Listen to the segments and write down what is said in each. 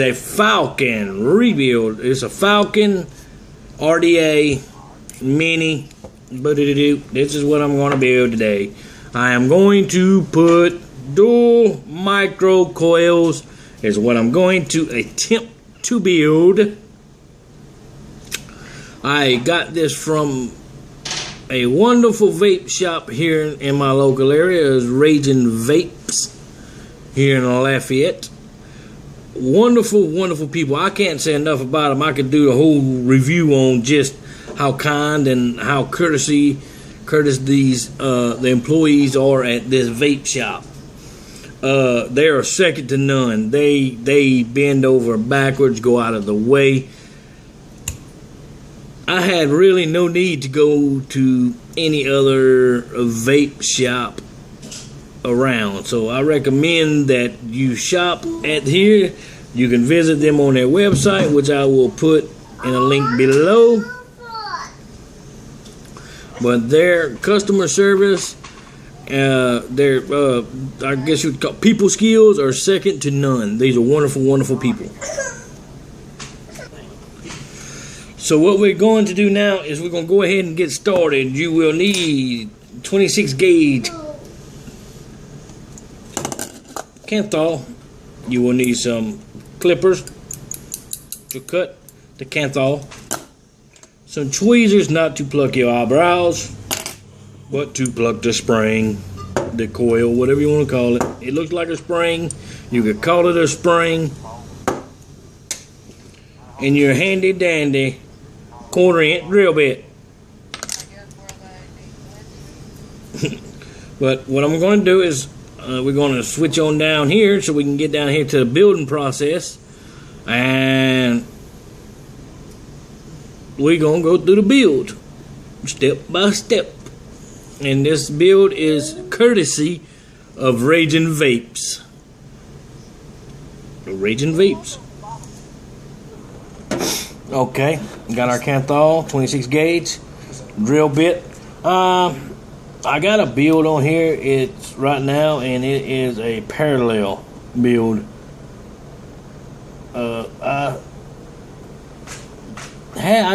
a Falcon rebuild. It's a Falcon RDA mini. This is what I'm going to build today. I am going to put dual micro coils is what I'm going to attempt to build. I got this from a wonderful vape shop here in my local area. It's Raging Vapes here in Lafayette. Wonderful, wonderful people. I can't say enough about them. I could do a whole review on just how kind and how courteous these the employees are at this vape shop. They are second to none. They bend over backwards, go out of the way. I had really no need to go to any other vape shop around, so I recommend that you shop at here. You can visit them on their website, which I will put in a link below. But their customer service, their I guess you would call people skills, are second to none. These are wonderful, wonderful people. So what we're going to do now is we're going to go ahead and get started. You will need 26 gauge Kanthal. You will need some clippers to cut the Kanthal. Some tweezers, not to pluck your eyebrows, but to pluck the spring, the coil, whatever you want to call it. It looks like a spring. You could call it a spring. And your handy dandy 1/4" drill bit. But what I'm going to do is we're going to switch on down here so we can get down here to the building process, and we're going to go through the build step by step. And this build is courtesy of Raging Vapes. Raging Vapes. Okay, we got our Kanthal 26 gauge drill bit. I got a build on here. It's right now, and it is a parallel build. I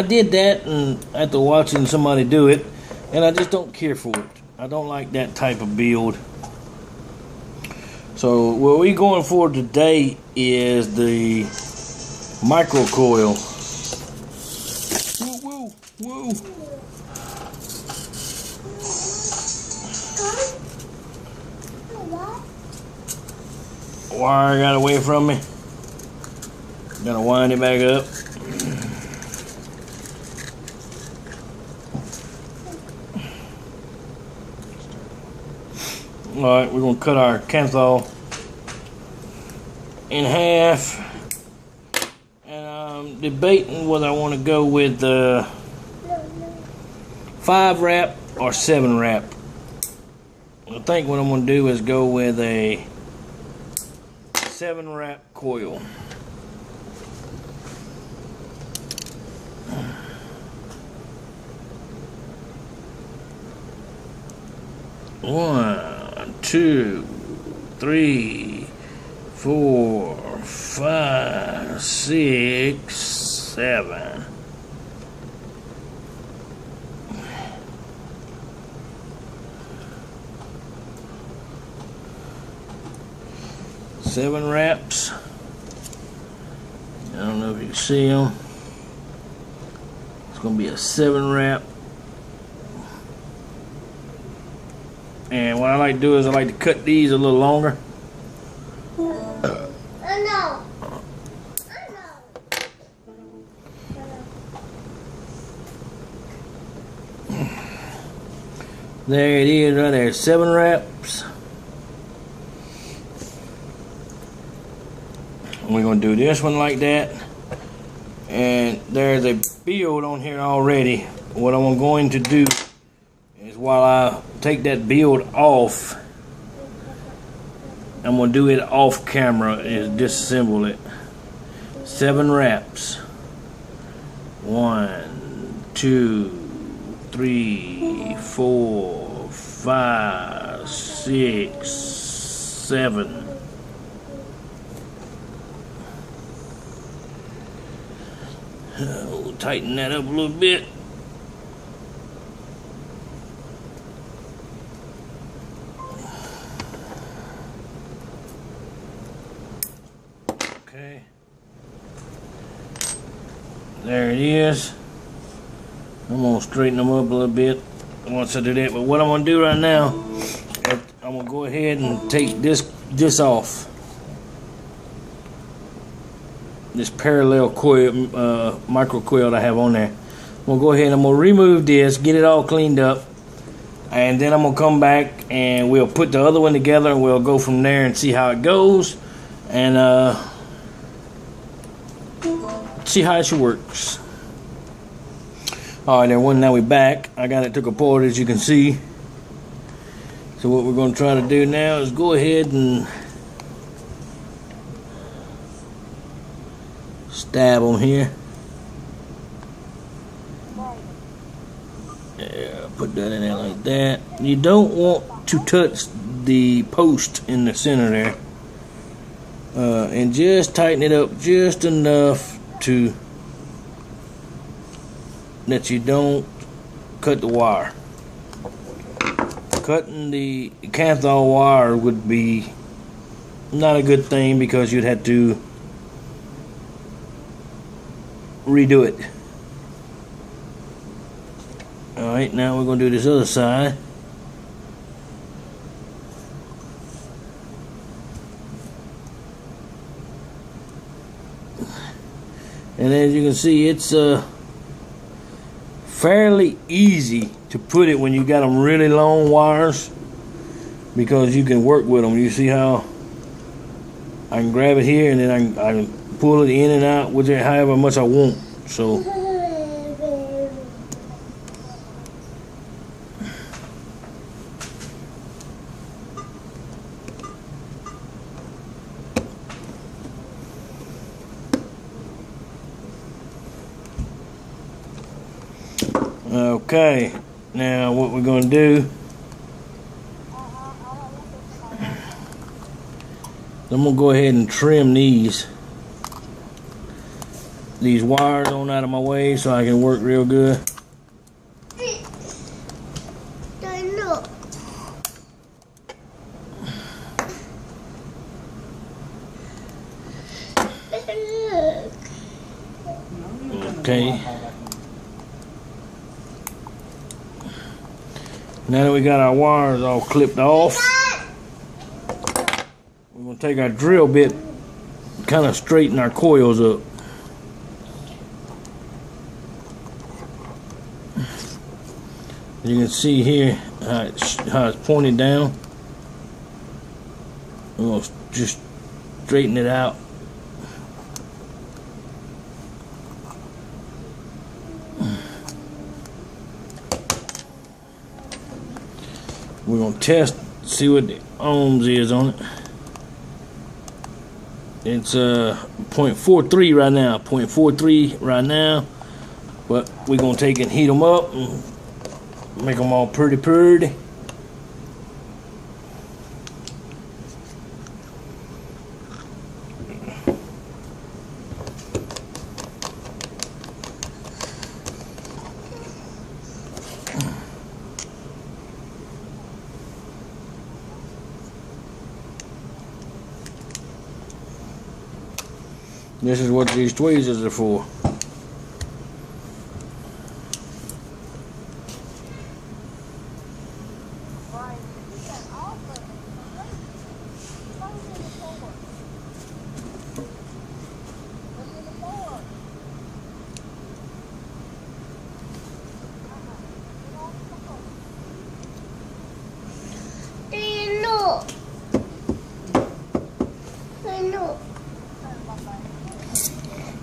did that and after watching somebody do it, and I just don't care for it. I don't like that type of build. So what we're going for today is the micro coil. Whoa, whoa, whoa. Wire got away from me. Gotta wind it back up. Alright, we're gonna cut our Kanthal in half. And I'm debating whether I want to go with 5 wrap or 7 wrap. I think what I'm gonna do is go with a 7 wrap coil. One, 2, 3, 4, 5, 6, 7. Seven wraps. I don't know if you can see them. It's going to be a 7 wrap. And what I like to do is I like to cut these a little longer. There it is right there, 7 wraps. We're going to do this one like that. And there's a build on here already. What I'm going to do is while I take that build off, I'm going to do it off camera and disassemble it. 7 wraps. 1, 2, 3, 4, 5, 6, 7. We'll tighten that up a little bit. Okay. There it is. I'm gonna straighten them up a little bit once I do that. But what I'm gonna do right now, I'm gonna go ahead and take this off. This parallel coil, micro coil I have on there. I'm gonna go ahead and I'm gonna remove this, get it all cleaned up, and then I'm gonna come back and we'll put the other one together and we'll go from there and see how it goes and see how it works. All right, everyone, now we're back. I got it took apart, as you can see. So what we're gonna try to do now is go ahead and stab them here. Yeah, put that in there like that. You don't want to touch the post in the center there. And just tighten it up just enough to that you don't cut the wire. Cutting the cathode wire would be not a good thing because you'd have to redo it. Alright, now we're going to do this other side. And as you can see, it's fairly easy to put it when you got them really long wires because you can work with them. You see how I can grab it here and then I can pull it in and out with it however much I want. So okay, now what we're going to do, I'm going to go ahead and trim these wires on out of my way so I can work real good. Okay. Now that we got our wires all clipped off, we're going to take our drill bit, kind of straighten our coils up. You can see here how it's pointed down. We're going to just straighten it out. We're going to test, see what the ohms is on it. It's 0.43 right now, 0.43 right now. But we're going to take and heat them up and make them all pretty. This is what these tweezers are for.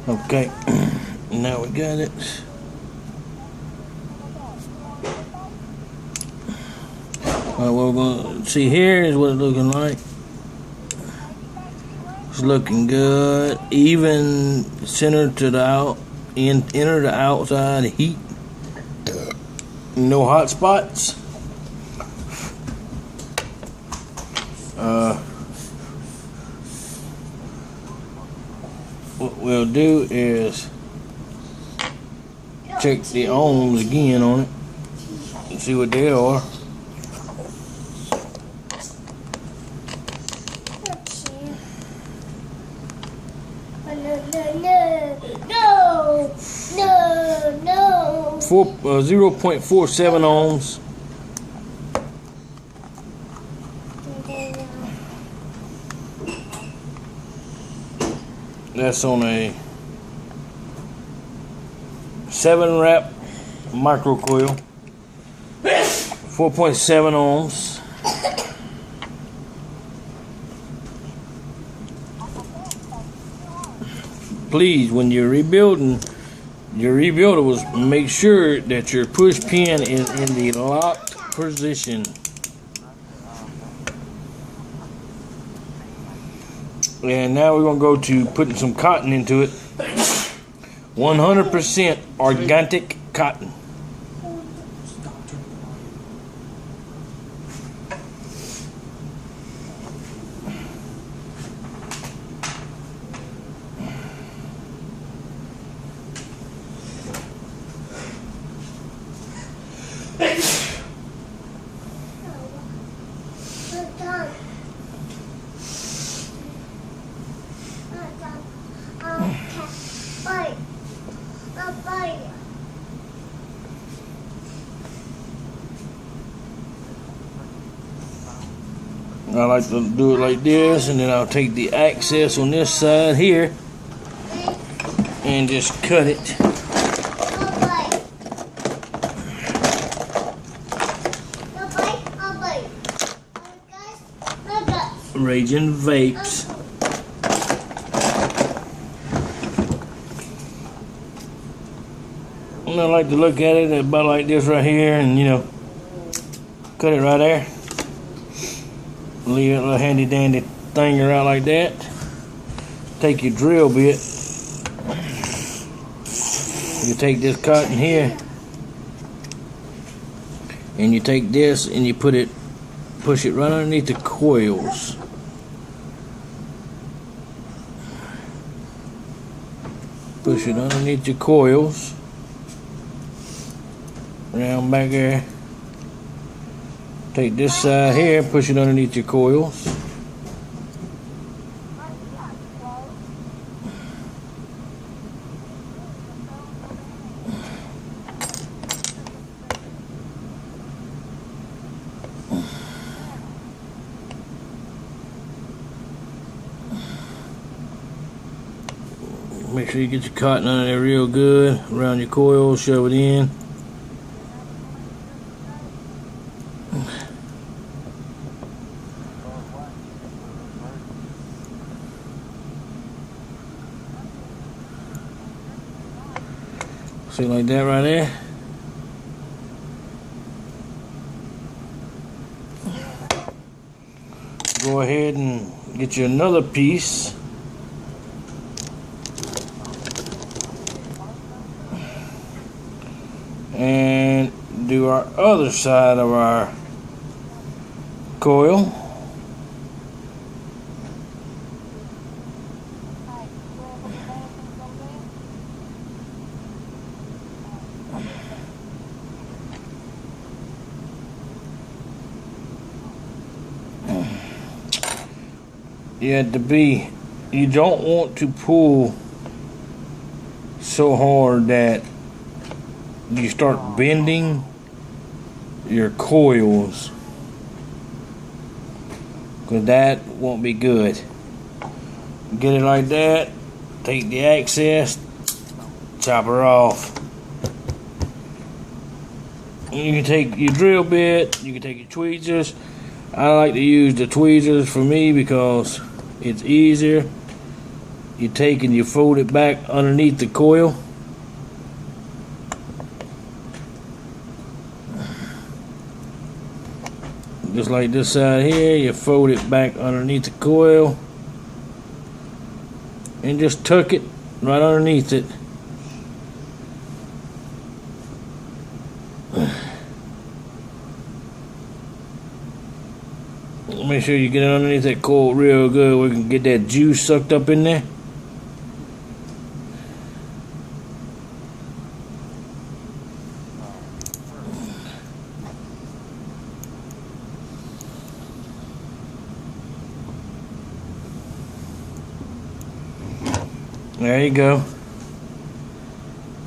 Okay, now we got it. What we're going to see here is what it's looking like. It's looking good. Even center to the enter the outside heat. No hot spots. What we'll do is check the ohms again on it and see what they are. No. 0.47 ohms. That's on a 7-wrap microcoil. 4.7 ohms. Please, when you're rebuilding your rebuildables, make sure that your push pin is in the locked position. And now we're going to go to putting some cotton into it. 100% organic cotton. I like to do it like this, and then I'll take the access on this side here and just cut it. Raging Vapes. And I like to look at it about like this right here, and cut it right there. Leave that little handy dandy thing around like that. Take your drill bit. You take this cotton here, and you take this and you push it right underneath the coils. Push it underneath your coils. Around back there. Take this side here, push it underneath your coils. Make sure you get your cotton under there real good, around your coils, shove it in. See, like that right there. Go ahead and get you another piece. And do our other side of our coil. You don't want to pull so hard that you start bending your coils, because that won't be good. Get it like that, take the access, chop her off. You can take your drill bit, you can take your tweezers. I like to use the tweezers for me because it's easier. You take and you fold it back underneath the coil. Just like this side here, you fold it back underneath the coil and just tuck it right underneath it. Make sure you get it underneath that coil real good. We can get that juice sucked up in there. There you go.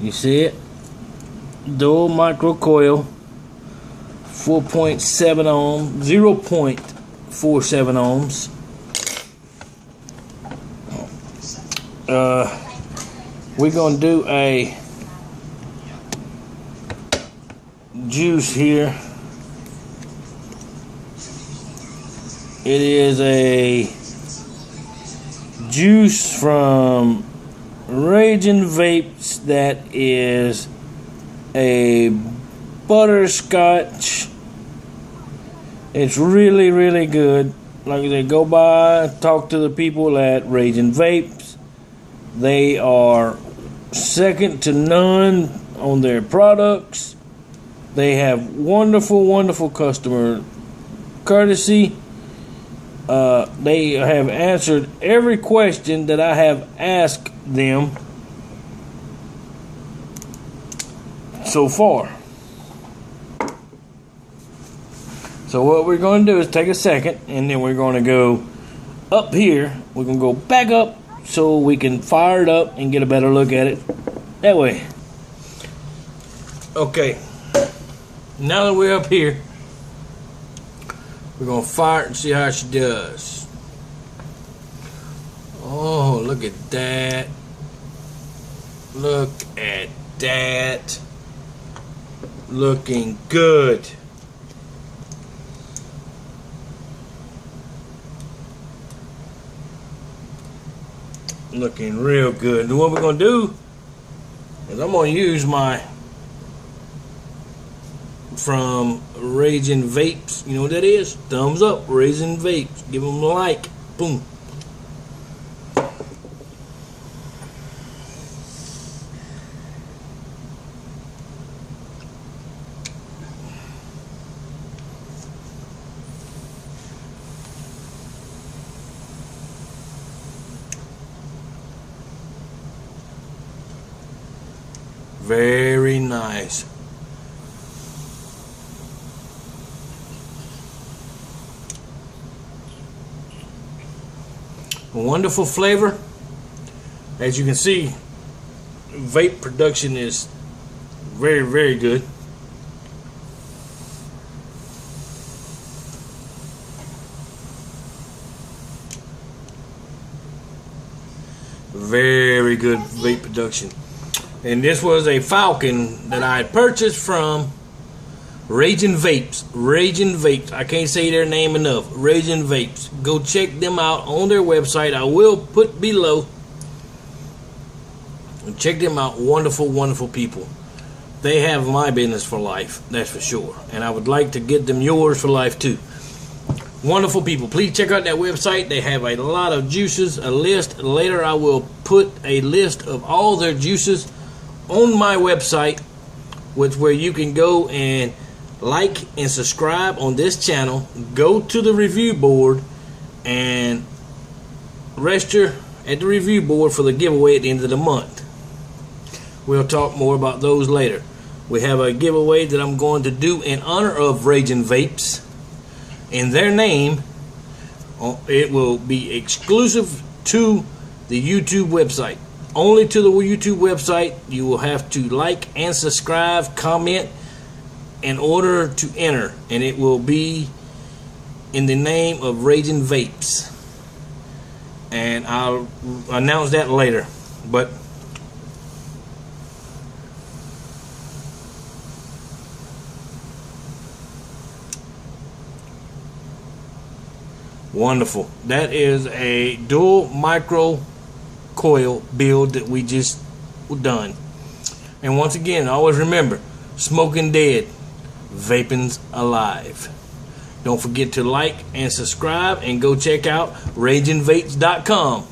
You see it? Dual micro coil, 4.7 ohm, 0.47 ohms. We're gonna do a juice here. It is a juice from Raging Vapes that is a butterscotch. It's really, really good. Like I said, go by, talk to the people at Raging Vapes. They are second to none on their products. They have wonderful, wonderful customer courtesy. They have answered every question that I have asked them so far. So what we're going to do is take a second, and then we're going to go up here. We're going to go back up so we can fire it up and get a better look at it that way. Okay, now that we're up here, we're going to fire it and see how she does. Oh, look at that. Look at that. Looking good. Looking real good. And what we're going to do is I'm going to use my from Raging Vapes. You know what that is? Thumbs up, Raging Vapes. Give them a like. Boom. Very nice. Wonderful flavor. As you can see, vape production is very, very good. Very good vape production. And this was a Falcon that I had purchased from Raging Vapes. Raging Vapes. I can't say their name enough. Raging Vapes. Go check them out on their website. I will put below. Check them out. Wonderful, wonderful people. They have my business for life. That's for sure. And I would like to get them yours for life too. Wonderful people. Please check out that website. They have a lot of juices. A list. Later I will put a list of all their juices on my website, where you can go and like and subscribe on this channel. Go to the review board and register at the review board for the giveaway at the end of the month. We'll talk more about those later. We have a giveaway that I'm going to do in honor of Raging Vapes. In their name, it will be exclusive to the YouTube website. Only to the YouTube website. You will have to like and subscribe, comment in order to enter, and it will be in the name of Raging Vapes, and I'll announce that later. But wonderful. That is a dual micro coil build that we just done. And once again, always remember, smoking dead, vaping's alive. Don't forget to like and subscribe, and go check out RagingVapes.com.